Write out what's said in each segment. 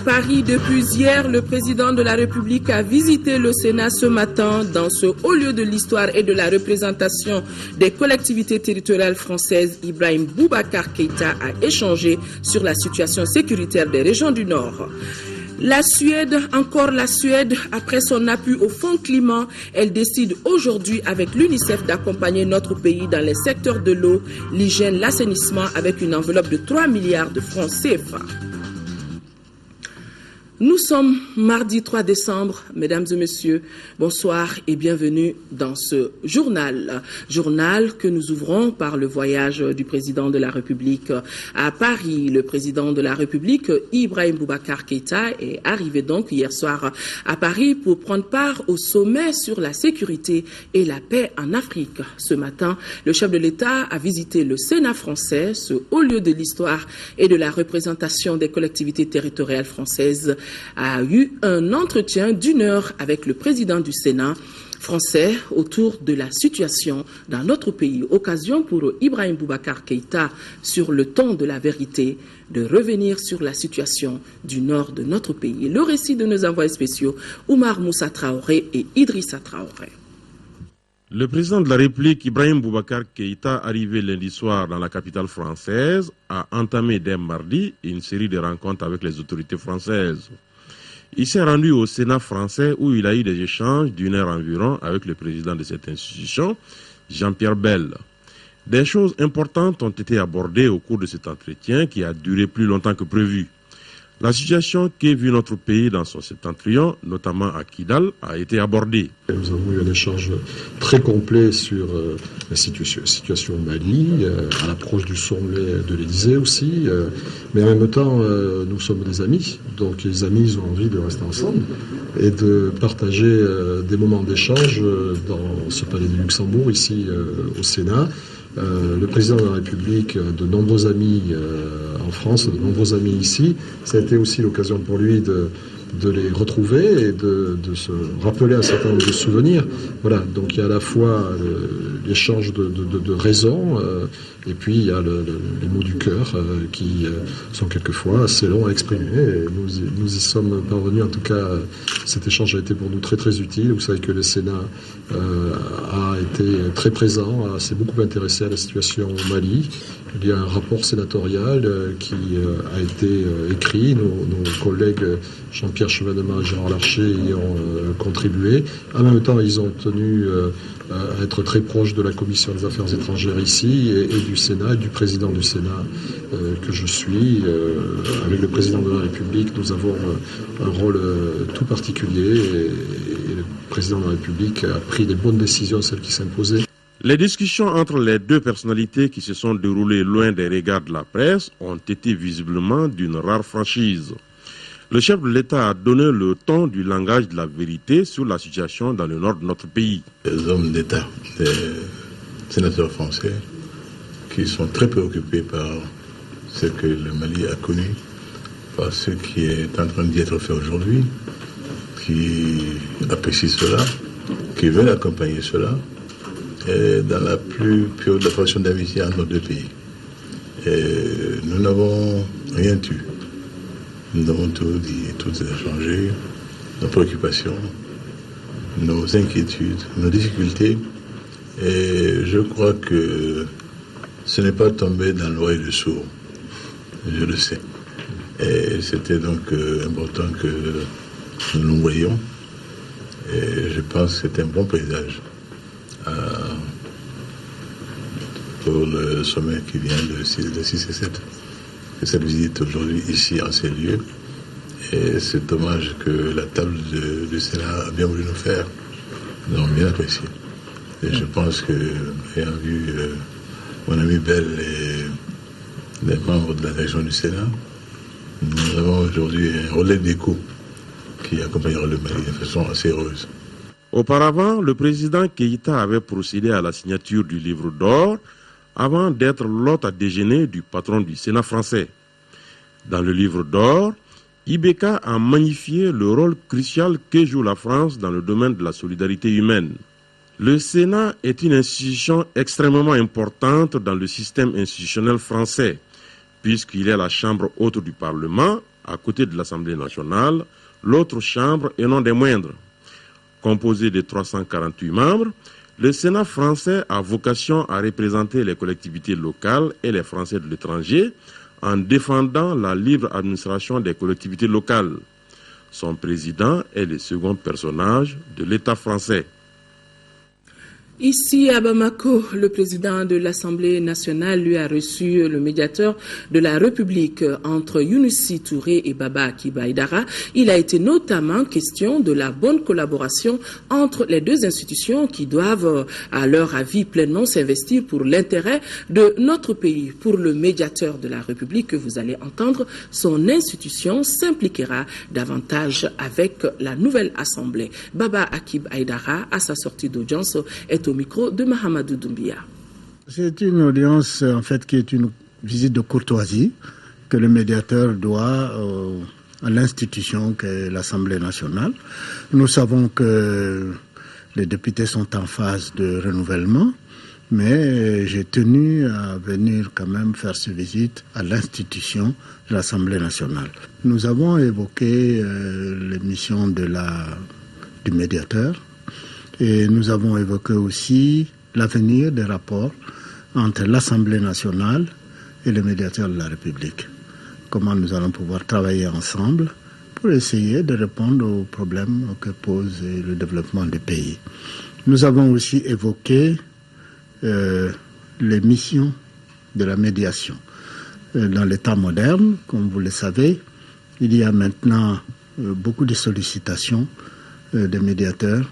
Paris, depuis hier, le président de la République a visité le Sénat ce matin. Dans ce haut lieu de l'histoire et de la représentation des collectivités territoriales françaises, Ibrahim Boubacar Keïta a échangé sur la situation sécuritaire des régions du Nord. La Suède, encore la Suède, après son appui au Fonds climat, elle décide aujourd'hui avec l'UNICEF d'accompagner notre pays dans les secteurs de l'eau, l'hygiène, l'assainissement avec une enveloppe de 3 milliards de francs CFA. Nous sommes mardi 3 décembre, mesdames et messieurs, bonsoir et bienvenue dans ce journal. Journal que nous ouvrons par le voyage du président de la République à Paris. Le président de la République, Ibrahim Boubacar Keïta, est arrivé donc hier soir à Paris pour prendre part au sommet sur la sécurité et la paix en Afrique. Ce matin, le chef de l'État a visité le Sénat français, ce haut lieu de l'histoire et de la représentation des collectivités territoriales françaises, a eu un entretien d'1 heure avec le président du Sénat français autour de la situation dans notre pays. Occasion pour Ibrahim Boubacar Keïta, sur le ton de la vérité, de revenir sur la situation du nord de notre pays. Le récit de nos envoyés spéciaux, Oumar Moussa Traoré et Idrissa Traoré. Le président de la République, Ibrahim Boubacar Keïta, arrivé lundi soir dans la capitale française, a entamé dès mardi une série de rencontres avec les autorités françaises. Il s'est rendu au Sénat français où il a eu des échanges d'1 heure environ avec le président de cette institution, Jean-Pierre Bel. Des choses importantes ont été abordées au cours de cet entretien qui a duré plus longtemps que prévu. La situation qu'est vu notre pays dans son septentrion, notamment à Kidal, a été abordée. Nous avons eu un échange très complet sur la situation au Mali, à l'approche du sommet de l'Élysée aussi. Mais en même temps, nous sommes des amis. Donc les amis, ils ont envie de rester ensemble et de partager des moments d'échange dans ce palais du Luxembourg, ici au Sénat. Le président de la République, de nombreux amis en France, de nombreux amis ici. Ça a été aussi l'occasion pour lui de les retrouver et de se rappeler un certain nombre de souvenirs. Voilà, donc il y a à la fois l'échange de raisons et puis il y a les mots du cœur qui sont quelquefois assez longs à exprimer. Et nous y sommes parvenus. En tout cas, cet échange a été pour nous très très utile. Vous savez que le Sénat a été très présent, s'est beaucoup intéressé à la situation au Mali. Il y a un rapport sénatorial qui a été écrit. Nos collègues Jean-Pierre Chevènement et Gérard Larcher y ont contribué. En même temps, ils ont tenu à être très proches de la Commission des Affaires étrangères ici et du Sénat, et du président du Sénat que je suis. Avec le président de la République, nous avons un rôle tout particulier et le président de la République a pris les bonnes décisions, celles qui s'imposaient. Les discussions entre les deux personnalités qui se sont déroulées loin des regards de la presse ont été visiblement d'une rare franchise. Le chef de l'État a donné le ton du langage de la vérité sur la situation dans le nord de notre pays. Les hommes d'État, les sénateurs français, qui sont très préoccupés par ce que le Mali a connu, par ce qui est en train d'y être fait aujourd'hui, qui apprécient cela, qui veulent accompagner cela, et dans la plus pure déclaration d'amitié entre nos deux pays. Et nous n'avons rien tué. Nous avons tout dit, tout échangé, nos préoccupations, nos inquiétudes, nos difficultés. Et je crois que ce n'est pas tombé dans l'oreille du sourd. Je le sais. Et c'était donc important que nous nous voyions. Et je pense que c'est un bon présage pour le sommet qui vient le 6 et 7. Que cette visite aujourd'hui ici en ces lieux. Et c'est dommage que la table du Sénat a bien voulu nous faire. Nous avons bien apprécié. Et je pense que, ayant vu mon ami Bell et les membres de la région du Sénat, nous avons aujourd'hui un relais d'écho qui accompagnera le Mali de façon assez heureuse. Auparavant, le président Keïta avait procédé à la signature du livre d'or avant d'être l'hôte à déjeuner du patron du Sénat français. Dans le livre d'or, IBK a magnifié le rôle crucial que joue la France dans le domaine de la solidarité humaine. Le Sénat est une institution extrêmement importante dans le système institutionnel français, puisqu'il est la chambre haute du Parlement à côté de l'Assemblée nationale, l'autre chambre et non des moindres. Composé de 348 membres, le Sénat français a vocation à représenter les collectivités locales et les Français de l'étranger en défendant la libre administration des collectivités locales. Son président est le second personnage de l'État français. Ici à Bamako, le président de l'Assemblée nationale lui a reçu le médiateur de la République entre Younousi Touré et Baba Akiba Aïdara. Il a été notamment question de la bonne collaboration entre les deux institutions qui doivent, à leur avis, pleinement s'investir pour l'intérêt de notre pays. Pour le médiateur de la République que vous allez entendre, son institution s'impliquera davantage avec la nouvelle Assemblée. Baba Akiba Aïdara, à sa sortie d'audience, est au micro de Mahamadou Doumbia. C'est une audience en fait qui est une visite de courtoisie que le médiateur doit à l'institution qu'est l'Assemblée nationale. Nous savons que les députés sont en phase de renouvellement, mais j'ai tenu à venir quand même faire cette visite à l'institution de l'Assemblée nationale. Nous avons évoqué les missions du médiateur. Et nous avons évoqué aussi l'avenir des rapports entre l'Assemblée nationale et le médiateur de la République. Comment nous allons pouvoir travailler ensemble pour essayer de répondre aux problèmes que pose le développement du pays. Nous avons aussi évoqué les missions de la médiation. Dans l'État moderne, comme vous le savez, il y a maintenant beaucoup de sollicitations des médiateurs,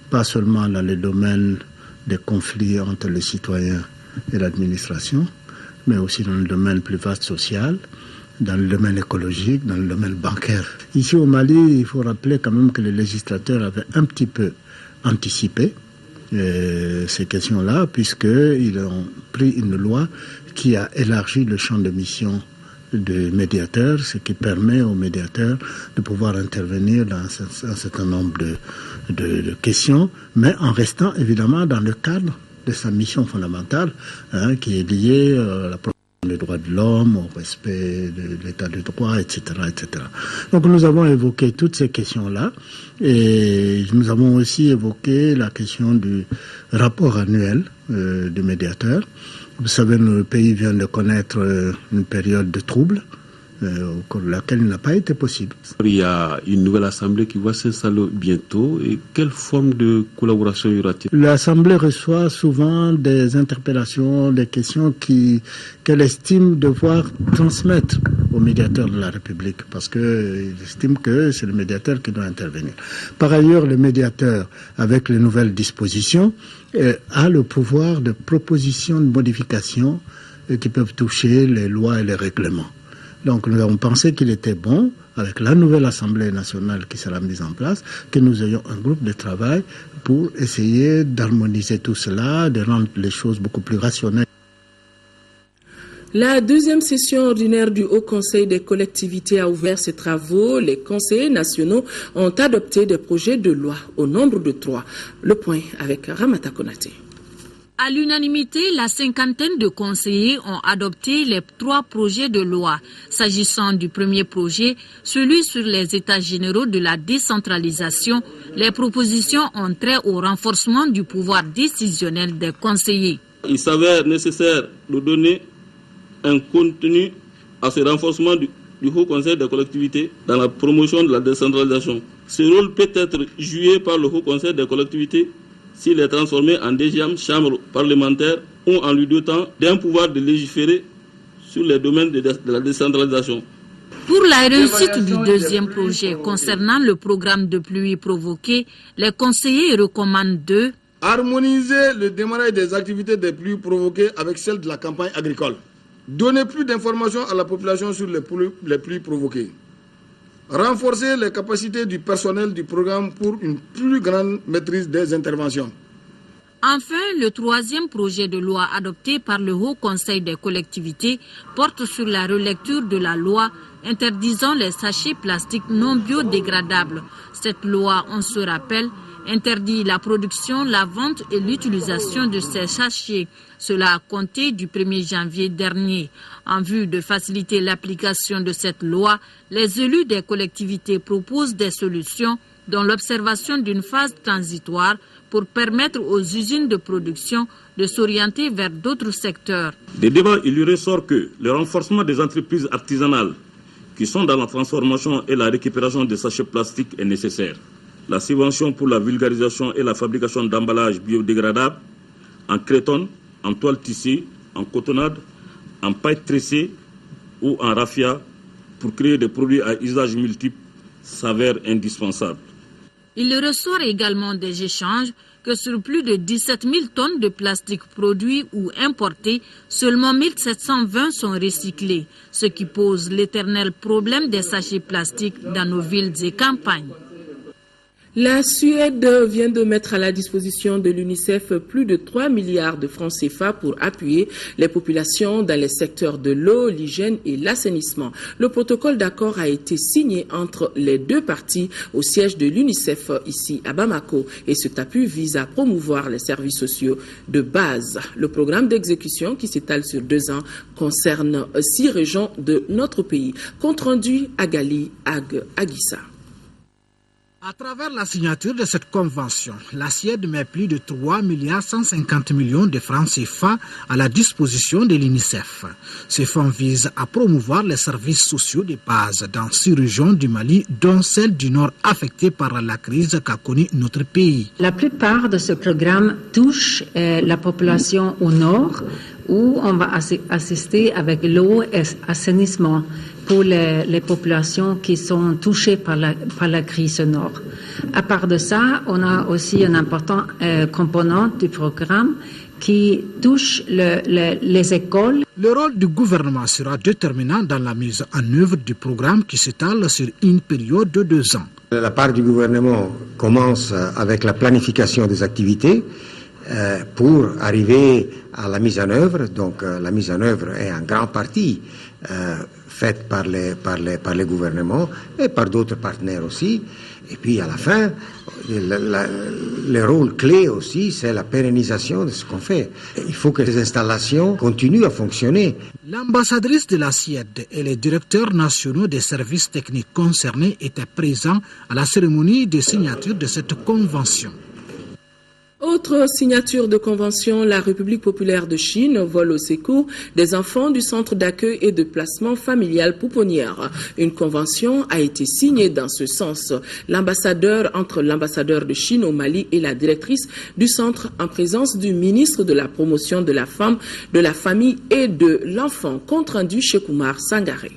pas seulement dans le domaine des conflits entre les citoyens et l'administration, mais aussi dans le domaine plus vaste social, dans le domaine écologique, dans le domaine bancaire. Ici au Mali, il faut rappeler quand même que les législateurs avaient un petit peu anticipé ces questions-là, puisqu'ils ont pris une loi qui a élargi le champ de mission de médiateurs, ce qui permet aux médiateurs de pouvoir intervenir dans un certain nombre de questions, mais en restant évidemment dans le cadre de sa mission fondamentale, qui est liée à la protection des droits de l'homme, au respect de l'état de droit, etc., etc. Donc nous avons évoqué toutes ces questions-là, et nous avons aussi évoqué la question du rapport annuel du médiateur. Vous savez, le pays vient de connaître une période de trouble au cours de laquelle il n'a pas été possible. Il y a une nouvelle assemblée qui va s'installer bientôt. Et quelle forme de collaboration y aura-t-il? L'assemblée reçoit souvent des interpellations, des questions qu'elle estime devoir transmettre au médiateur de la République, parce qu'il estime que c'est le médiateur qui doit intervenir. Par ailleurs, le médiateur, avec les nouvelles dispositions, a le pouvoir de proposition de modification qui peuvent toucher les lois et les règlements. Donc nous avons pensé qu'il était bon, avec la nouvelle Assemblée nationale qui sera mise en place, que nous ayons un groupe de travail pour essayer d'harmoniser tout cela, de rendre les choses beaucoup plus rationnelles. La deuxième session ordinaire du Haut Conseil des collectivités a ouvert ses travaux. Les conseillers nationaux ont adopté des projets de loi au nombre de 3. Le point avec Ramata Konaté. À l'unanimité, la cinquantaine de conseillers ont adopté les 3 projets de loi. S'agissant du premier projet, celui sur les états généraux de la décentralisation, les propositions ont trait au renforcement du pouvoir décisionnel des conseillers. Il s'avère nécessaire de donner un contenu à ce renforcement du Haut Conseil des collectivités dans la promotion de la décentralisation. Ce rôle peut être joué par le Haut Conseil des collectivités s'il est transformé en deuxième chambre parlementaire ou en lui dotant d'un pouvoir de légiférer sur les domaines de la décentralisation. Pour la réussite du deuxième projet concernant le programme de pluie provoquée, les conseillers recommandent de harmoniser le démarrage des activités des pluies provoquées avec celles de la campagne agricole, donner plus d'informations à la population sur les pluies provoquées, renforcer les capacités du personnel du programme pour une plus grande maîtrise des interventions. Enfin, le troisième projet de loi adopté par le Haut Conseil des collectivités porte sur la relecture de la loi interdisant les sachets plastiques non biodégradables. Cette loi, on se rappelle, interdit la production, la vente et l'utilisation de ces sachets. Cela a compté du 1er janvier dernier. En vue de faciliter l'application de cette loi, les élus des collectivités proposent des solutions, dont l'observation d'une phase transitoire pour permettre aux usines de production de s'orienter vers d'autres secteurs. Des débats, il lui ressort que le renforcement des entreprises artisanales qui sont dans la transformation et la récupération des sachets plastiques est nécessaire. La subvention pour la vulgarisation et la fabrication d'emballages biodégradables en crétonne, en toile tissée, en cotonnade, en paille tressée ou en raffia pour créer des produits à usage multiple s'avère indispensable. Il ressort également des échanges que sur plus de 17 000 tonnes de plastique produits ou importés, seulement 1720 sont recyclés, ce qui pose l'éternel problème des sachets plastiques dans nos villes et campagnes. La Suède vient de mettre à la disposition de l'UNICEF plus de 3 milliards de francs CFA pour appuyer les populations dans les secteurs de l'eau, l'hygiène et l'assainissement. Le protocole d'accord a été signé entre les deux parties au siège de l'UNICEF ici à Bamako et cet appui vise à promouvoir les services sociaux de base. Le programme d'exécution qui s'étale sur 2 ans concerne 6 régions de notre pays. Compte rendu à Gali Aguissa. À travers la signature de cette convention, la Suède met plus de 3 150 millions de francs CFA à la disposition de l'UNICEF. Ce fonds vise à promouvoir les services sociaux de base dans 6 régions du Mali, dont celle du Nord affectée par la crise qu'a connue notre pays. La plupart de ce programme touche la population au Nord, où on va assister avec l'eau et l'assainissement pour les populations qui sont touchées par la crise au Nord. À part de ça, on a aussi un important component du programme qui touche les écoles. Le rôle du gouvernement sera déterminant dans la mise en œuvre du programme qui s'étale sur une période de 2 ans. La part du gouvernement commence avec la planification des activités pour arriver à la mise en œuvre. Donc la mise en œuvre est en grande partie faite par les gouvernements et par d'autres partenaires aussi. Et puis à la fin, le rôle clé aussi, c'est la pérennisation de ce qu'on fait. Il faut que les installations continuent à fonctionner. L'ambassadrice de la Suède et les directeurs nationaux des services techniques concernés étaient présents à la cérémonie de signature de cette convention. Autre signature de convention, la République populaire de Chine vole au secours des enfants du centre d'accueil et de placement familial Pouponnière. Une convention a été signée dans ce sens. Entre l'ambassadeur de Chine au Mali et la directrice du centre en présence du ministre de la promotion de la femme, de la famille et de l'enfant. Compte rendu Cheikh Oumar Sangaré.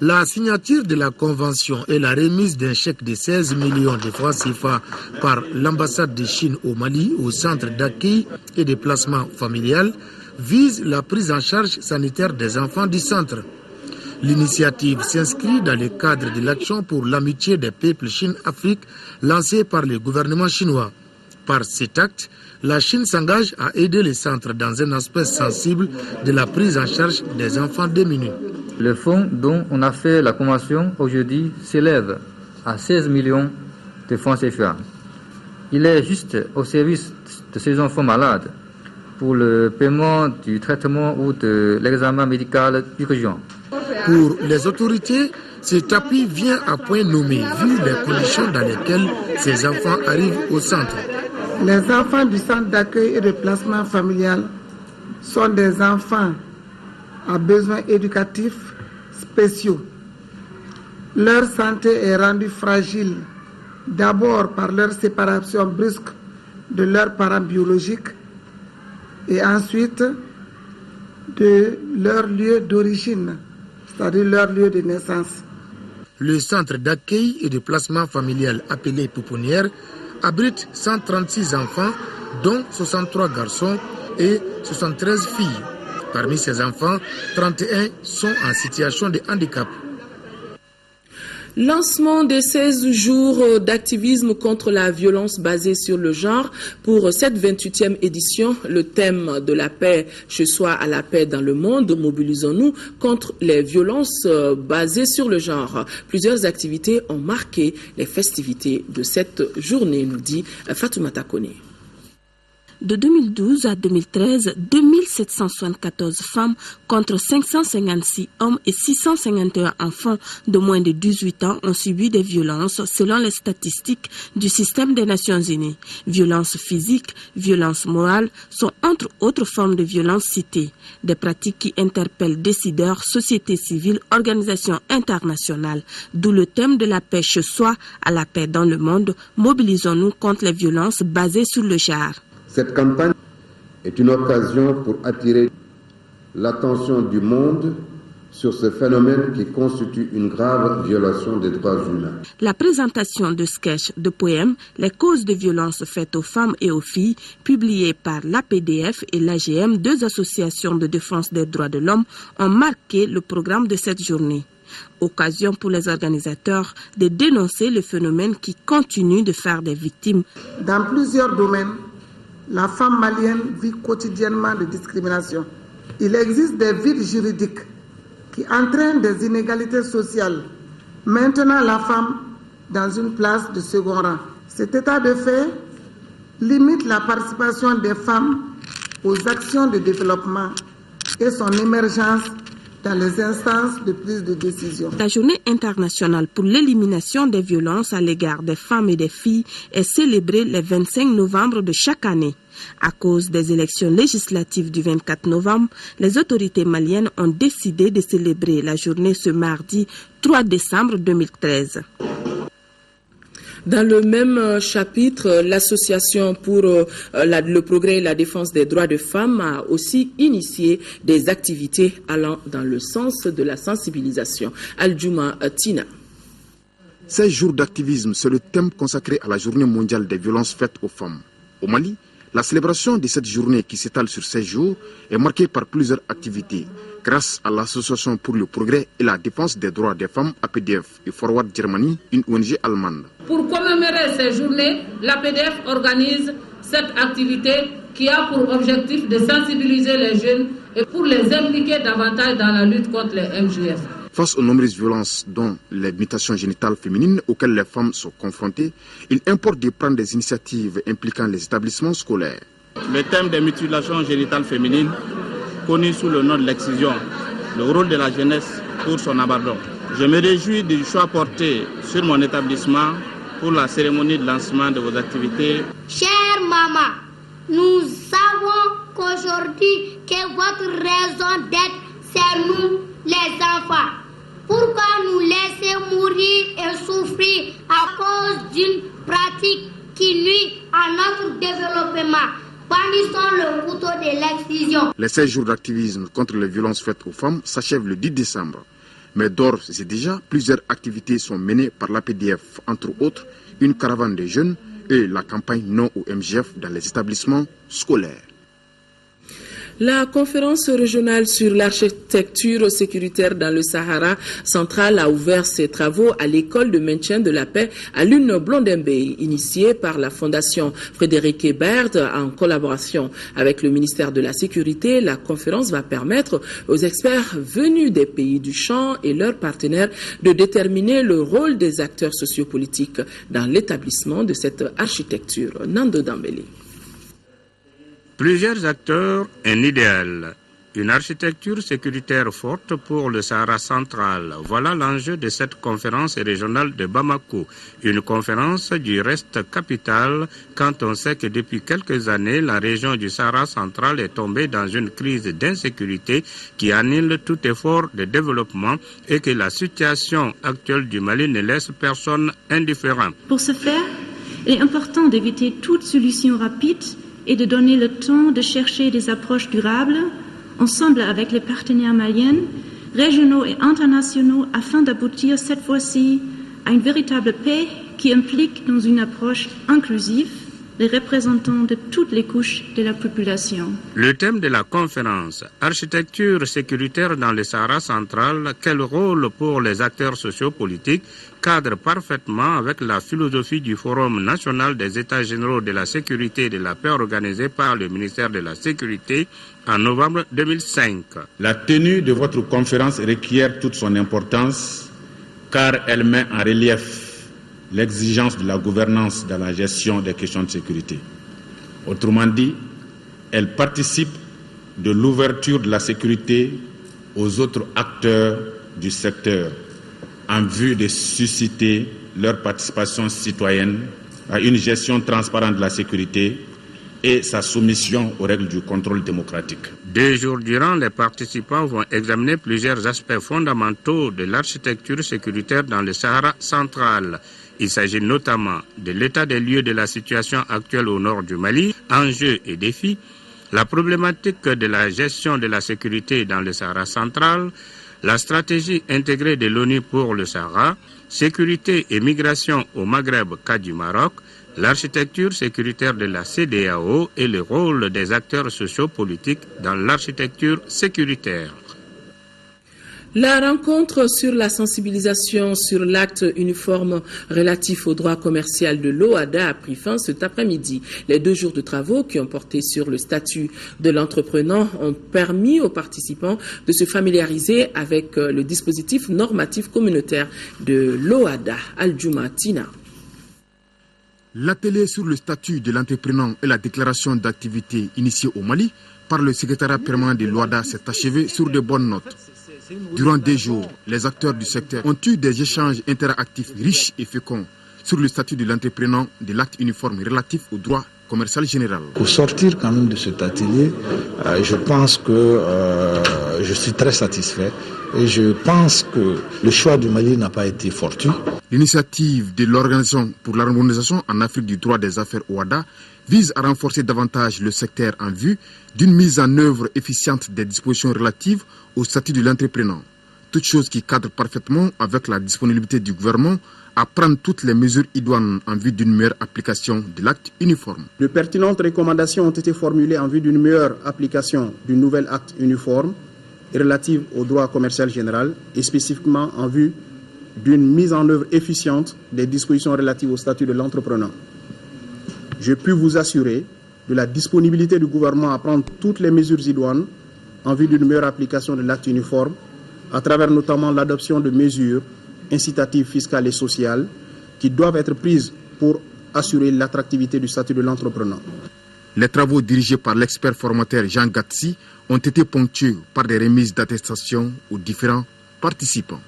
La signature de la convention et la remise d'un chèque de 16 millions de francs CFA par l'ambassade de Chine au Mali au centre d'accueil et de placement familial vise la prise en charge sanitaire des enfants du centre. L'initiative s'inscrit dans le cadre de l'action pour l'amitié des peuples Chine-Afrique lancée par le gouvernement chinois. Par cet acte, la Chine s'engage à aider les centres dans un aspect sensible de la prise en charge des enfants démunis. Le fonds dont on a fait la convention aujourd'hui s'élève à 16 millions de francs CFA. Il est juste au service de ces enfants malades pour le paiement du traitement ou de l'examen médical d'urgence. Pour les autorités, cet appui vient à point nommé vu les conditions dans lesquelles ces enfants arrivent au centre. Les enfants du centre d'accueil et de placement familial sont des enfants à besoins éducatifs spéciaux. Leur santé est rendue fragile d'abord par leur séparation brusque de leurs parents biologiques et ensuite de leur lieu d'origine, c'est-à-dire leur lieu de naissance. Le centre d'accueil et de placement familial appelé Pouponnière abrite 136 enfants, dont 63 garçons et 73 filles. Parmi ces enfants, 31 sont en situation de handicap. Lancement des 16 jours d'activisme contre la violence basée sur le genre pour cette 28e édition. Le thème de la paix chez soi à la paix dans le monde. Mobilisons-nous contre les violences basées sur le genre. Plusieurs activités ont marqué les festivités de cette journée, nous dit Fatoumata Kone. De 2012 à 2013, 2774 femmes contre 556 hommes et 651 enfants de moins de 18 ans ont subi des violences selon les statistiques du système des Nations Unies. Violences physiques, violences morales sont entre autres formes de violences citées. Des pratiques qui interpellent décideurs, sociétés civiles, organisations internationales. D'où le thème de la paix chez soi à la paix dans le monde. Mobilisons-nous contre les violences basées sur le genre. Cette campagne est une occasion pour attirer l'attention du monde sur ce phénomène qui constitue une grave violation des droits humains. La présentation de sketchs, de poèmes, les causes de violences faites aux femmes et aux filles, publiées par l'APDF et l'AGM, deux associations de défense des droits de l'homme, ont marqué le programme de cette journée. Occasion pour les organisateurs de dénoncer le phénomène qui continue de faire des victimes. Dans plusieurs domaines, la femme malienne vit quotidiennement de discrimination. Il existe des vides juridiques qui entraînent des inégalités sociales, maintenant la femme dans une place de second rang. Cet état de fait limite la participation des femmes aux actions de développement et son émergence dans les instances de prise de décision. La journée internationale pour l'élimination des violences à l'égard des femmes et des filles est célébrée le 25 novembre de chaque année. À cause des élections législatives du 24 novembre, les autorités maliennes ont décidé de célébrer la journée ce mardi 3 décembre 2013. Dans le même chapitre, l'Association pour le progrès et la défense des droits de femmes a aussi initié des activités allant dans le sens de la sensibilisation. Al-Juma Tina. 16 jours d'activisme, c'est le thème consacré à la journée mondiale des violences faites aux femmes. Au Mali, la célébration de cette journée qui s'étale sur 16 jours est marquée par plusieurs activités. Grâce à l'Association pour le progrès et la défense des droits des femmes, APDF, et Forward Germany, une ONG allemande. Pour commémorer ces journées, l'APDF organise cette activité qui a pour objectif de sensibiliser les jeunes et pour les impliquer davantage dans la lutte contre les MJF. Face aux nombreuses violences, dont les mutations génitales féminines auxquelles les femmes sont confrontées, il importe de prendre des initiatives impliquant les établissements scolaires. Le thème des mutilations génitales féminines, connu sous le nom de l'excision, le rôle de la jeunesse pour son abandon. Je me réjouis du choix porté sur mon établissement pour la cérémonie de lancement de vos activités. Chère maman, nous savons qu'aujourd'hui que votre raison d'être, c'est nous, les enfants. Pourquoi nous laisser mourir et souffrir à cause d'une pratique qui nuit à notre développement? Bannissons le couteau de l'excision. Les 16 jours d'activisme contre les violences faites aux femmes s'achèvent le 10 décembre. Mais d'ores et déjà, plusieurs activités sont menées par l'APDF, entre autres une caravane de jeunes et la campagne non au MJF dans les établissements scolaires. La conférence régionale sur l'architecture sécuritaire dans le Sahara central a ouvert ses travaux à l'école de maintien de la paix à Lune Blondembe, initiée par la Fondation Frédéric Ebert en collaboration avec le ministère de la Sécurité. La conférence va permettre aux experts venus des pays du champ et leurs partenaires de déterminer le rôle des acteurs sociopolitiques dans l'établissement de cette architecture. Nando Dambélé. Plusieurs acteurs, un idéal. Une architecture sécuritaire forte pour le Sahara central. Voilà l'enjeu de cette conférence régionale de Bamako. Une conférence du reste capital quand on sait que depuis quelques années, la région du Sahara central est tombée dans une crise d'insécurité qui annule tout effort de développement et que la situation actuelle du Mali ne laisse personne indifférent. Pour ce faire, il est important d'éviter toute solution rapide et de donner le temps de chercher des approches durables, ensemble avec les partenaires maliens, régionaux et internationaux, afin d'aboutir cette fois-ci à une véritable paix qui implique dans une approche inclusive, les représentants de toutes les couches de la population. Le thème de la conférence, architecture sécuritaire dans le Sahara central, quel rôle pour les acteurs sociopolitiques, cadre parfaitement avec la philosophie du Forum national des États généraux de la sécurité et de la paix organisé par le ministère de la Sécurité en novembre 2005. La tenue de votre conférence requiert toute son importance car elle met en relief l'exigence de la gouvernance dans la gestion des questions de sécurité. Autrement dit, elle participe de l'ouverture de la sécurité aux autres acteurs du secteur en vue de susciter leur participation citoyenne à une gestion transparente de la sécurité et sa soumission aux règles du contrôle démocratique. 2 jours durant, les participants vont examiner plusieurs aspects fondamentaux de l'architecture sécuritaire dans le Sahara central. Il s'agit notamment de l'état des lieux de la situation actuelle au nord du Mali, enjeux et défis, la problématique de la gestion de la sécurité dans le Sahara central, la stratégie intégrée de l'ONU pour le Sahara, sécurité et migration au Maghreb cas du Maroc, l'architecture sécuritaire de la CEDEAO et le rôle des acteurs sociopolitiques dans l'architecture sécuritaire. La rencontre sur la sensibilisation sur l'acte uniforme relatif au droit commercial de l'OHADA a pris fin cet après-midi. Les 2 jours de travaux qui ont porté sur le statut de l'entrepreneur ont permis aux participants de se familiariser avec le dispositif normatif communautaire de l'OHADA. Al-Juma Tina. L'atelier sur le statut de l'entrepreneur et la déclaration d'activité initiée au Mali par le secrétariat permanent de l'OHADA s'est achevé sur de bonnes notes. Durant 2 jours, les acteurs du secteur ont eu des échanges interactifs riches et féconds sur le statut de l'entrepreneur de l'acte uniforme relatif au droit commercial général. Pour sortir quand même de cet atelier, je pense que je suis très satisfait et je pense que le choix du Mali n'a pas été fortuit. L'initiative de l'Organisation pour l'harmonisation en Afrique du droit des affaires OHADA vise à renforcer davantage le secteur en vue d'une mise en œuvre efficiente des dispositions relatives au statut de l'entrepreneur. Toute chose qui cadre parfaitement avec la disponibilité du gouvernement à prendre toutes les mesures idoines en vue d'une meilleure application de l'acte uniforme. De pertinentes recommandations ont été formulées en vue d'une meilleure application du nouvel acte uniforme relative au droit commercial général et spécifiquement en vue d'une mise en œuvre efficiente des dispositions relatives au statut de l'entrepreneur. Je puis vous assurer de la disponibilité du gouvernement à prendre toutes les mesures idoines en vue d'une meilleure application de l'acte uniforme, à travers notamment l'adoption de mesures incitatives fiscales et sociales qui doivent être prises pour assurer l'attractivité du statut de l'entrepreneur. Les travaux dirigés par l'expert formateur Jean Gatsi ont été ponctués par des remises d'attestation aux différents participants.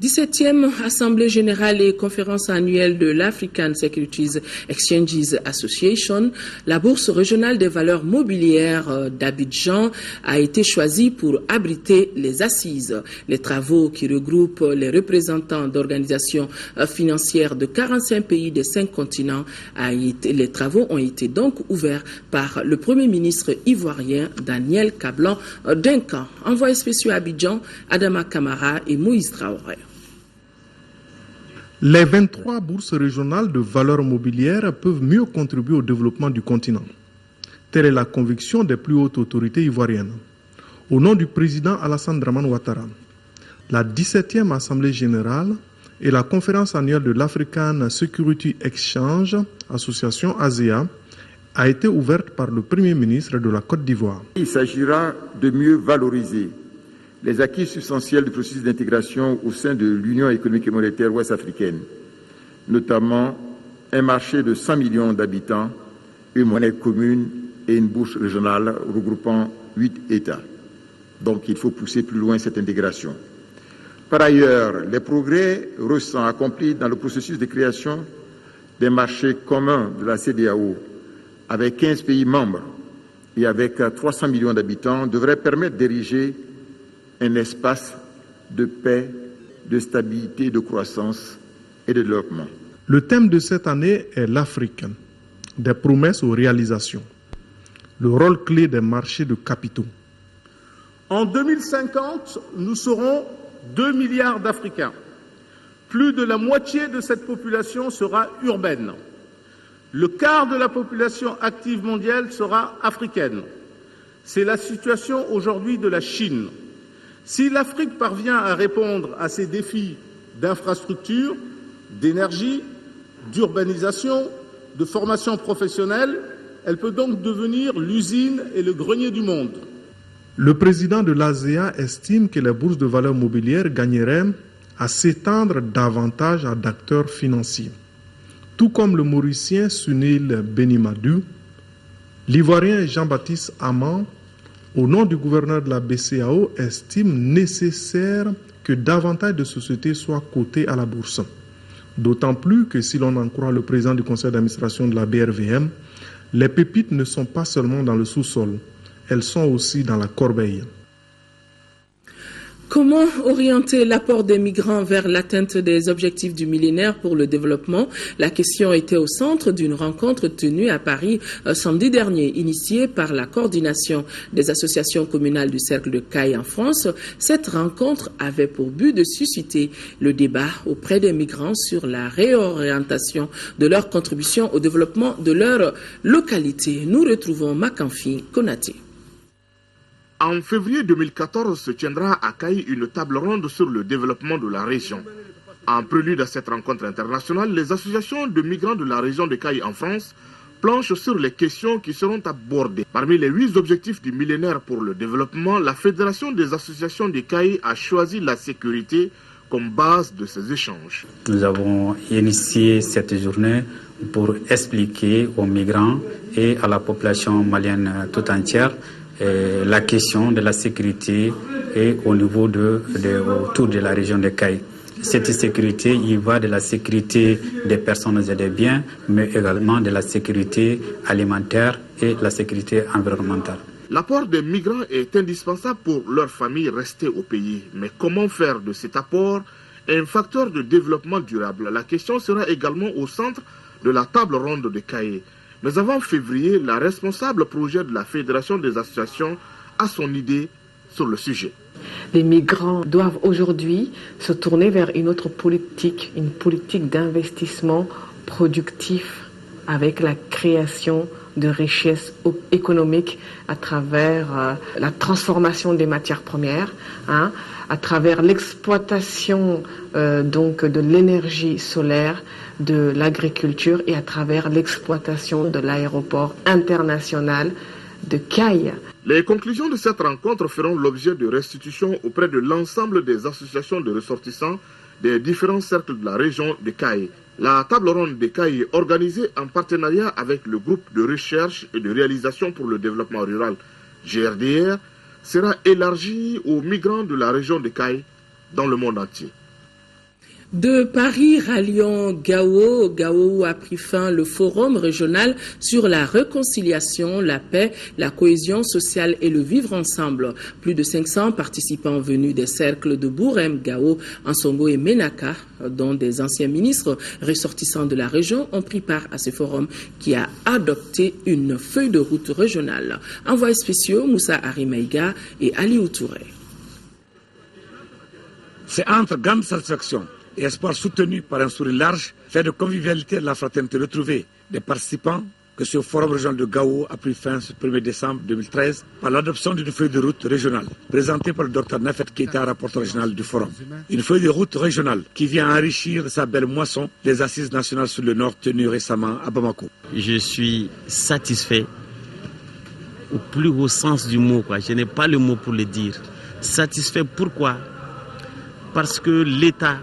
17e Assemblée générale et conférence annuelle de l'African Securities Exchanges Association, la bourse régionale des valeurs mobilières d'Abidjan a été choisie pour abriter les assises. Les travaux qui regroupent les représentants d'organisations financières de 45 pays des 5 continents, les travaux ont été donc ouverts par le Premier ministre ivoirien Daniel Kablan-Duncan. Envoyés spéciaux à Abidjan, Adama Kamara et Moïse Traoré. Les 23 bourses régionales de valeurs mobilières peuvent mieux contribuer au développement du continent. Telle est la conviction des plus hautes autorités ivoiriennes. Au nom du président Alassane Dramane Ouattara, la 17e Assemblée générale et la conférence annuelle de l'African Security Exchange Association ASEA a été ouverte par le Premier ministre de la Côte d'Ivoire. Il s'agira de mieux valoriser les acquis substantiels du processus d'intégration au sein de l'Union économique et monétaire ouest-africaine, notamment un marché de 100 millions d'habitants, une monnaie commune et une bourse régionale regroupant 8 États. Donc il faut pousser plus loin cette intégration. Par ailleurs, les progrès récents accomplis dans le processus de création des marchés communs de la CEDEAO avec 15 pays membres et avec 300 millions d'habitants devraient permettre d'ériger un espace de paix, de stabilité, de croissance et de développement. Le thème de cette année est l'Afrique, des promesses aux réalisations, le rôle clé des marchés de capitaux. En 2050, nous serons 2 milliards d'Africains. Plus de la moitié de cette population sera urbaine. Le quart de la population active mondiale sera africaine. C'est la situation aujourd'hui de la Chine. Si l'Afrique parvient à répondre à ces défis d'infrastructure, d'énergie, d'urbanisation, de formation professionnelle, elle peut donc devenir l'usine et le grenier du monde. Le président de l'ASEAN estime que les bourses de valeurs mobilières gagneraient à s'étendre davantage à d'acteurs financiers. Tout comme le Mauricien Sunil Benimadou, l'Ivoirien Jean-Baptiste Amand, au nom du gouverneur de la BCEAO, estime nécessaire que davantage de sociétés soient cotées à la bourse. D'autant plus que si l'on en croit le président du conseil d'administration de la BRVM, les pépites ne sont pas seulement dans le sous-sol, elles sont aussi dans la corbeille. Comment orienter l'apport des migrants vers l'atteinte des objectifs du millénaire pour le développement? La question était au centre d'une rencontre tenue à Paris samedi dernier, initiée par la coordination des associations communales du Cercle de Caille en France. Cette rencontre avait pour but de susciter le débat auprès des migrants sur la réorientation de leur contribution au développement de leur localité. Nous retrouvons Makamfi Konaté. En février 2014 se tiendra à Caille une table ronde sur le développement de la région. En prélude à cette rencontre internationale, les associations de migrants de la région de Caille en France planchent sur les questions qui seront abordées. Parmi les 8 objectifs du millénaire pour le développement, la Fédération des associations de Caille a choisi la sécurité comme base de ces échanges. Nous avons initié cette journée pour expliquer aux migrants et à la population malienne tout entière la question de la sécurité et au niveau autour de la région de Caille. Cette sécurité, il va de la sécurité des personnes et des biens, mais également de la sécurité alimentaire et la sécurité environnementale. L'apport des migrants est indispensable pour leurs familles restées au pays. Mais comment faire de cet apport un facteur de développement durable? La question sera également au centre de la table ronde de Caille. Mais avant février, la responsable projet de la Fédération des associations a son idée sur le sujet. Les migrants doivent aujourd'hui se tourner vers une autre politique, une politique d'investissement productif avec la création de richesses économiques à travers la transformation des matières premières, à travers l'exploitation donc de l'énergie solaire, de l'agriculture et à travers l'exploitation de l'aéroport international de Caille. Les conclusions de cette rencontre feront l'objet de restitution auprès de l'ensemble des associations de ressortissants des différents cercles de la région de Caille. La table ronde de Caille, organisée en partenariat avec le groupe de recherche et de réalisation pour le développement rural GRDR, sera élargie aux migrants de la région de Caille dans le monde entier. De Paris, rallions Gao. Gao a pris fin le forum régional sur la réconciliation, la paix, la cohésion sociale et le vivre ensemble. Plus de 500 participants venus des cercles de Bourem, Gao, Ansongo et Menaka, dont des anciens ministres ressortissants de la région, ont pris part à ce forum qui a adopté une feuille de route régionale. Envoyés spéciaux, Moussa Arimaïga et Ali Outouré. C'est entre grande satisfaction et espoir soutenu par un sourire large, fait de convivialité et de la fraternité retrouvée des participants, que ce forum régional de Gao a pris fin ce 1er décembre 2013 par l'adoption d'une feuille de route régionale présentée par le Dr Nafet Keita, rapporteur régional du forum. Une feuille de route régionale qui vient enrichir de sa belle moisson les assises nationales sur le Nord tenues récemment à Bamako. Je suis satisfait au plus haut sens du mot, Je n'ai pas le mot pour le dire. Satisfait pourquoi? Parce que l'État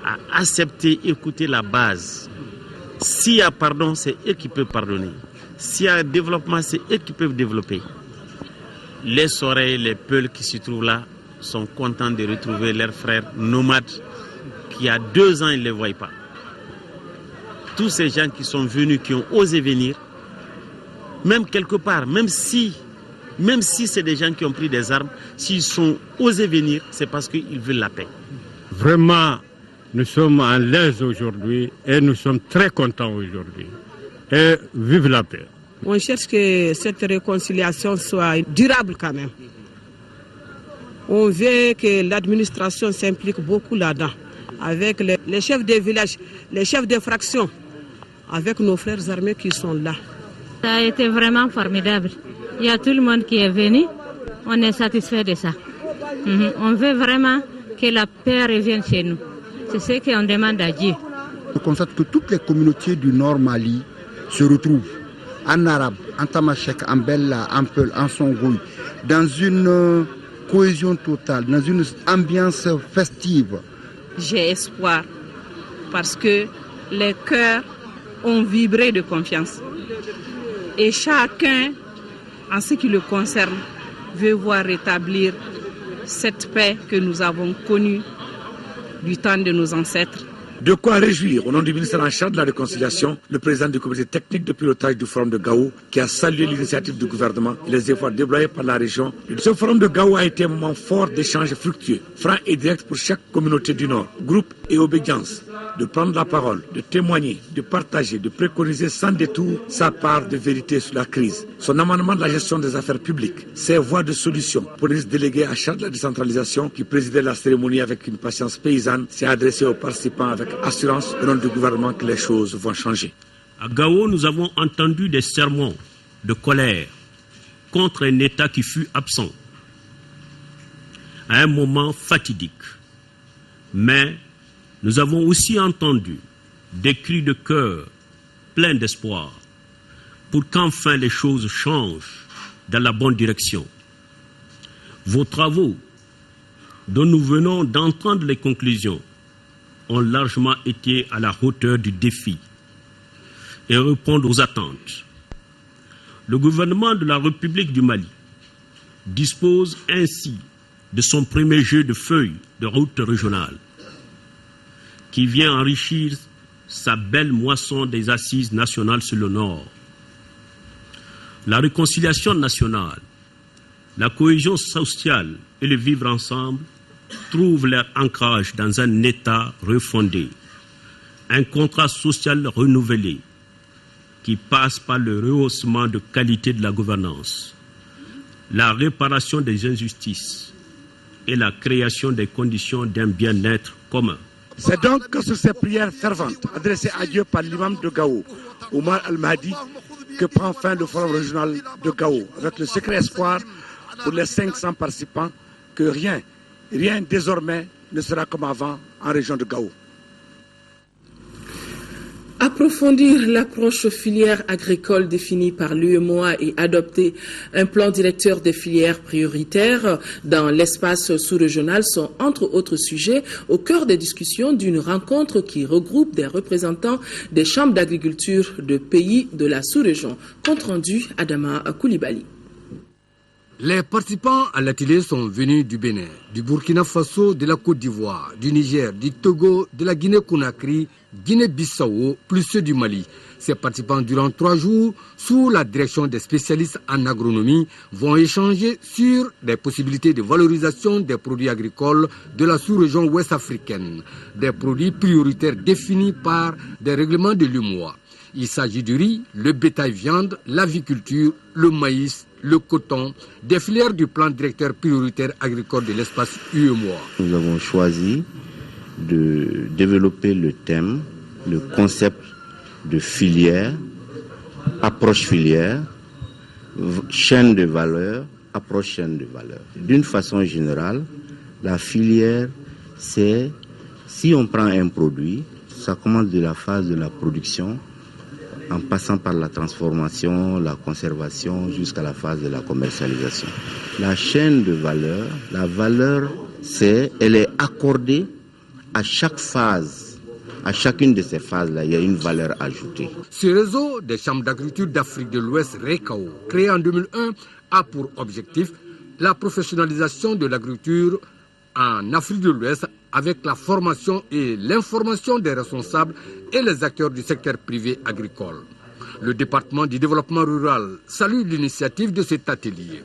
a accepté écouter la base. S'il y a pardon, c'est eux qui peuvent pardonner. S'il y a développement, c'est eux qui peuvent développer. Les Soreilles, les Peuls qui se trouvent là sont contents de retrouver leurs frères nomades qui, il y a 2 ans, ils ne les voyaient pas. Tous ces gens qui sont venus, qui ont osé venir, même quelque part, même si c'est des gens qui ont pris des armes, s'ils sont osés venir, c'est parce qu'ils veulent la paix. Vraiment, nous sommes à l'aise aujourd'hui et nous sommes très contents aujourd'hui. Et vive la paix. On cherche que cette réconciliation soit durable quand même. On veut que l'administration s'implique beaucoup là-dedans, avec les chefs des villages, les chefs des fractions, avec nos frères armés qui sont là. Ça a été vraiment formidable. Il y a tout le monde qui est venu. On est satisfait de ça. On veut vraiment que la paix revienne chez nous. C'est ce qu'on demande à Dieu. On constate que toutes les communautés du Nord Mali se retrouvent en arabe, en tamashek, en bella, en peul, en songhouï, dans une cohésion totale, dans une ambiance festive. J'ai espoir parce que les cœurs ont vibré de confiance. Et chacun, en ce qui le concerne, veut voir rétablir cette paix que nous avons connue du temps de nos ancêtres. De quoi réjouir au nom du ministère en charge de la réconciliation, le président du comité technique de pilotage du forum de Gao, qui a salué l'initiative du gouvernement et les efforts déployés par la région. Ce forum de Gao a été un moment fort d'échanges fructueux, franc et direct pour chaque communauté du Nord, groupe et obédience, de prendre la parole, de témoigner, de partager, de préconiser sans détour sa part de vérité sur la crise, son amendement de la gestion des affaires publiques, ses voies de solution. Pour le ministre délégué à charge de la décentralisation, qui présidait la cérémonie avec une patience paysanne, s'est adressé aux participants avec assurance au nom du gouvernement que les choses vont changer. À Gao, nous avons entendu des sermons de colère contre un État qui fut absent à un moment fatidique. Mais nous avons aussi entendu des cris de cœur pleins d'espoir pour qu'enfin les choses changent dans la bonne direction. Vos travaux, dont nous venons d'entendre les conclusions, ont largement été à la hauteur du défi et répondent aux attentes. Le gouvernement de la République du Mali dispose ainsi de son premier jeu de feuilles de route régionale qui vient enrichir sa belle moisson des assises nationales sur le Nord. La réconciliation nationale, la cohésion sociale et le vivre ensemble trouvent leur ancrage dans un État refondé, un contrat social renouvelé qui passe par le rehaussement de qualité de la gouvernance, la réparation des injustices et la création des conditions d'un bien-être commun. C'est donc sur ces prières ferventes adressées à Dieu par l'imam de Gao, Omar Al-Mahdi, que prend fin le forum régional de Gao, avec le secret espoir pour les 500 participants que rien désormais ne sera comme avant en région de Gao. Approfondir l'approche filière agricole définie par l'UEMOA et adopter un plan directeur des filières prioritaires dans l'espace sous-régional sont, entre autres sujets, au cœur des discussions d'une rencontre qui regroupe des représentants des chambres d'agriculture de pays de la sous-région. Compte rendu, Adama Koulibaly. Les participants à l'atelier sont venus du Bénin, du Burkina Faso, de la Côte d'Ivoire, du Niger, du Togo, de la Guinée-Conakry, Guinée-Bissau, plus ceux du Mali. Ces participants, durant 3 jours, sous la direction des spécialistes en agronomie, vont échanger sur des possibilités de valorisation des produits agricoles de la sous-région ouest africaine, des produits prioritaires définis par des règlements de l'UEMOA. Il s'agit du riz, le bétail viande, l'aviculture, le maïs, le coton, des filières du plan directeur prioritaire agricole de l'espace UEMOA. Nous avons choisi de développer le thème, le concept de filière, approche filière, chaîne de valeur, approche chaîne de valeur. D'une façon générale, la filière, c'est, si on prend un produit, ça commence de la phase de la production, en passant par la transformation, la conservation, jusqu'à la phase de la commercialisation. La chaîne de valeur, la valeur, elle est accordée à chaque phase. À chacune de ces phases-là, il y a une valeur ajoutée. Ce réseau des chambres d'agriculture d'Afrique de l'Ouest, RECAO, créé en 2001, a pour objectif la professionnalisation de l'agriculture en Afrique de l'Ouest avec la formation et l'information des responsables et les acteurs du secteur privé agricole. Le département du développement rural salue l'initiative de cet atelier.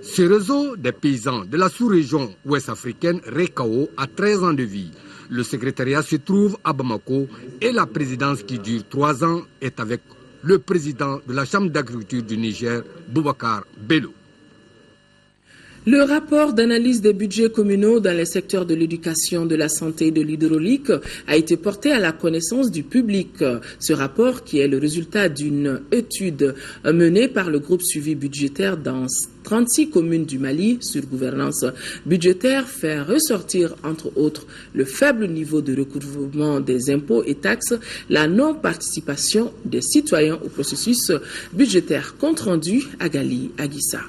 Ce réseau des paysans de la sous-région ouest africaine, RECAO, a 13 ans de vie. Le secrétariat se trouve à Bamako et la présidence qui dure 3 ans est avec le président de la Chambre d'agriculture du Niger, Boubacar Bello. Le rapport d'analyse des budgets communaux dans les secteurs de l'éducation, de la santé et de l'hydraulique a été porté à la connaissance du public. Ce rapport, qui est le résultat d'une étude menée par le groupe suivi budgétaire dans 36 communes du Mali sur gouvernance budgétaire, fait ressortir entre autres le faible niveau de recouvrement des impôts et taxes, la non-participation des citoyens au processus budgétaire. Compte rendu à Gali Aguissa.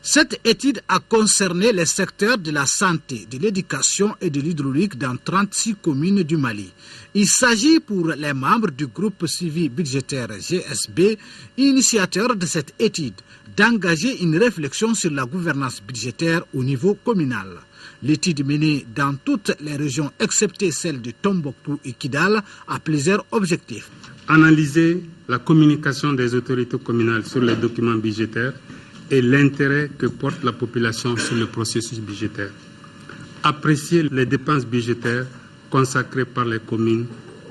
Cette étude a concerné les secteurs de la santé, de l'éducation et de l'hydraulique dans 36 communes du Mali. Il s'agit pour les membres du groupe suivi budgétaire GSB, initiateur de cette étude, d'engager une réflexion sur la gouvernance budgétaire au niveau communal. L'étude menée dans toutes les régions, excepté celle de Tombouctou et Kidal, a plusieurs objectifs. Analyser la communication des autorités communales sur les documents budgétaires et l'intérêt que porte la population sur le processus budgétaire. Apprécier les dépenses budgétaires consacrées par les communes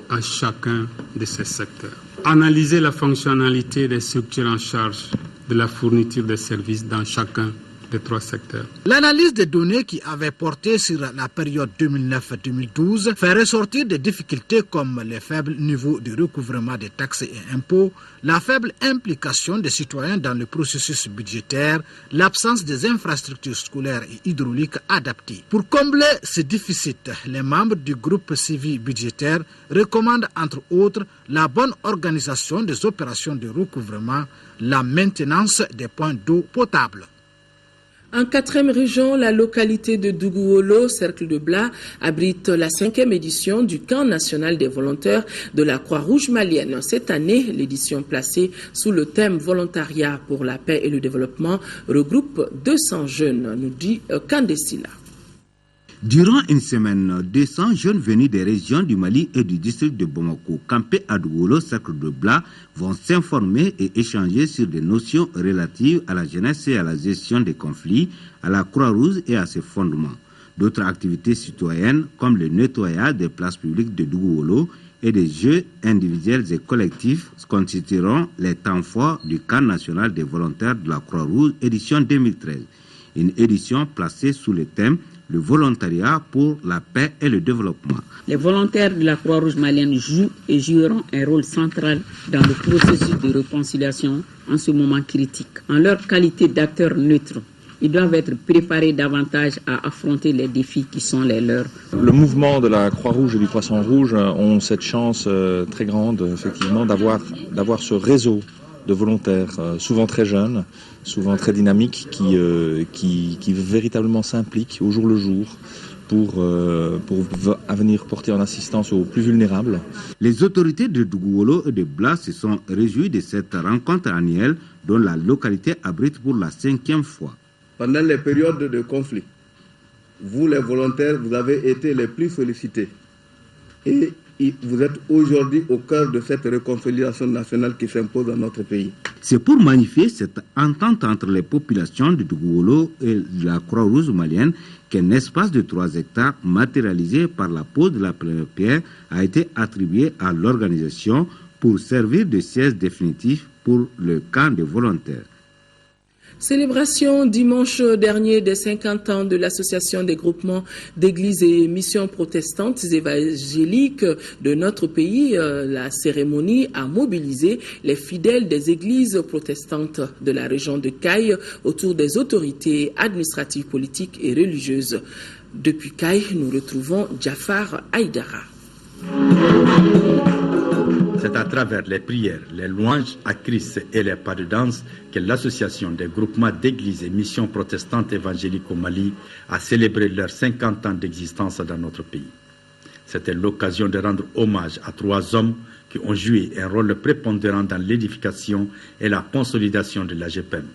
à chacun de ces secteurs. Analyser la fonctionnalité des structures en charge de la fourniture des services dans chacun des 3 secteurs. L'analyse des données qui avait porté sur la période 2009-2012 fait ressortir des difficultés comme les faibles niveaux de recouvrement des taxes et impôts, la faible implication des citoyens dans le processus budgétaire, l'absence des infrastructures scolaires et hydrauliques adaptées. Pour combler ce déficit, les membres du groupe suivi budgétaire recommandent entre autres la bonne organisation des opérations de recouvrement, la maintenance des points d'eau potable. En 4e région, la localité de Dougouolo, Cercle de Blas, abrite la 5e édition du camp national des volontaires de la Croix-Rouge malienne. Cette année, l'édition placée sous le thème volontariat pour la paix et le développement regroupe 200 jeunes, nous dit Kandesila. Durant une semaine, 200 jeunes venus des régions du Mali et du district de Bamako, campés à Dougouolo, Cercle de Blas, vont s'informer et échanger sur des notions relatives à la jeunesse et à la gestion des conflits, à la Croix-Rouge et à ses fondements. D'autres activités citoyennes, comme le nettoyage des places publiques de Dougouolo et des jeux individuels et collectifs, constitueront les temps forts du camp national des volontaires de la Croix-Rouge, édition 2013. Une édition placée sous le thème le volontariat pour la paix et le développement. Les volontaires de la Croix-Rouge malienne jouent et joueront un rôle central dans le processus de réconciliation en ce moment critique. En leur qualité d'acteurs neutres, ils doivent être préparés davantage à affronter les défis qui sont les leurs. Le mouvement de la Croix-Rouge et du Poisson-Rouge ont cette chance très grande, effectivement, d'avoir ce réseau de volontaires, souvent très jeunes, souvent très dynamiques, qui véritablement s'impliquent au jour le jour pour venir porter en assistance aux plus vulnérables. Les autorités de Dougouolo et de Blas se sont réjouies de cette rencontre annuelle dont la localité abrite pour la 5e fois. Pendant les périodes de conflit, vous les volontaires, vous avez été les plus sollicités. Et vous êtes aujourd'hui au cœur de cette réconciliation nationale qui s'impose dans notre pays. C'est pour magnifier cette entente entre les populations de Dougouolo et de la Croix-Rouge malienne qu'un espace de 3 hectares matérialisé par la pose de la première pierre a été attribué à l'organisation pour servir de siège définitif pour le camp des volontaires. Célébration dimanche dernier des 50 ans de l'Association des groupements d'églises et missions protestantes évangéliques de notre pays. La cérémonie a mobilisé les fidèles des églises protestantes de la région de Caille autour des autorités administratives, politiques et religieuses. Depuis Caille, nous retrouvons Jafar Aïdara. C'est à travers les prières, les louanges à Christ et les pas de danse que l'association des groupements d'églises et missions protestantes évangéliques au Mali a célébré leurs 50 ans d'existence dans notre pays. C'était l'occasion de rendre hommage à 3 hommes qui ont joué un rôle prépondérant dans l'édification et la consolidation de la GPM.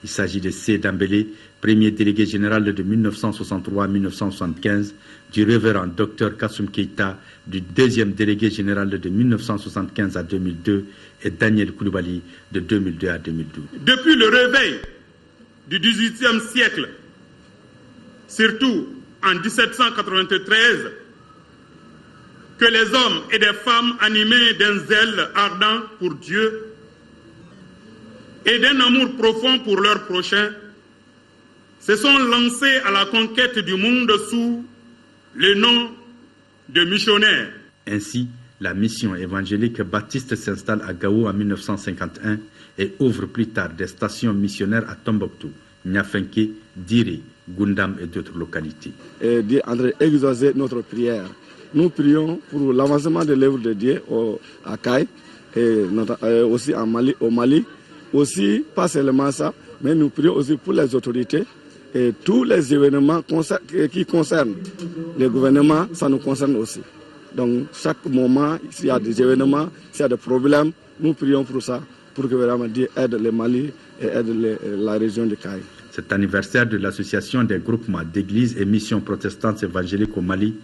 Il s'agit de C. Dambélé, premier délégué général de 1963 à 1975, du révérend Dr Kassoum Keïta, du 2e délégué général de 1975 à 2002 et Daniel Koulibaly de 2002 à 2012. Depuis le réveil du XVIIIe siècle, surtout en 1793, que les hommes et des femmes animés d'un zèle ardent pour Dieu et d'un amour profond pour leur prochain se sont lancés à la conquête du monde sous le nom de missionnaires. Ainsi, la mission évangélique baptiste s'installe à Gao en 1951 et ouvre plus tard des stations missionnaires à Tombouctou, Niafenke, Diri, Gundam et d'autres localités. Et Dieu André exaucer notre prière. Nous prions pour l'avancement de l'œuvre de Dieu à Kaï et aussi au Mali. Aussi, pas seulement ça, mais nous prions aussi pour les autorités et tous les événements qui concernent le gouvernement, ça nous concerne aussi. Donc, chaque moment, s'il y a des événements, s'il y a des problèmes, nous prions pour ça, pour que vraiment Dieu aide le Mali et aide la région de Kaï. Cet anniversaire de l'association des groupements d'églises et missions protestantes évangéliques au Mali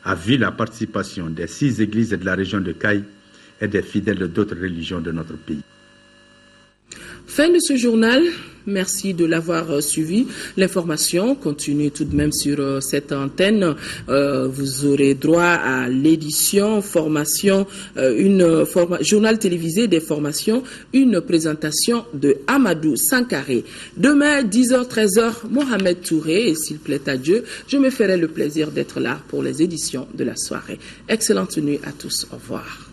a vu la participation des 6 églises de la région de Kaï et des fidèles d'autres religions de notre pays. Fin de ce journal. Merci de l'avoir suivi. L'information continue tout de même sur cette antenne. Vous aurez droit à l'édition, formation, journal télévisé des formations, une présentation de Amadou Sankaré. Demain, 10h, 13h, Mohamed Touré, et s'il plaît à Dieu, je me ferai le plaisir d'être là pour les éditions de la soirée. Excellente nuit à tous. Au revoir.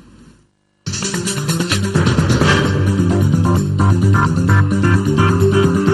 Thank you.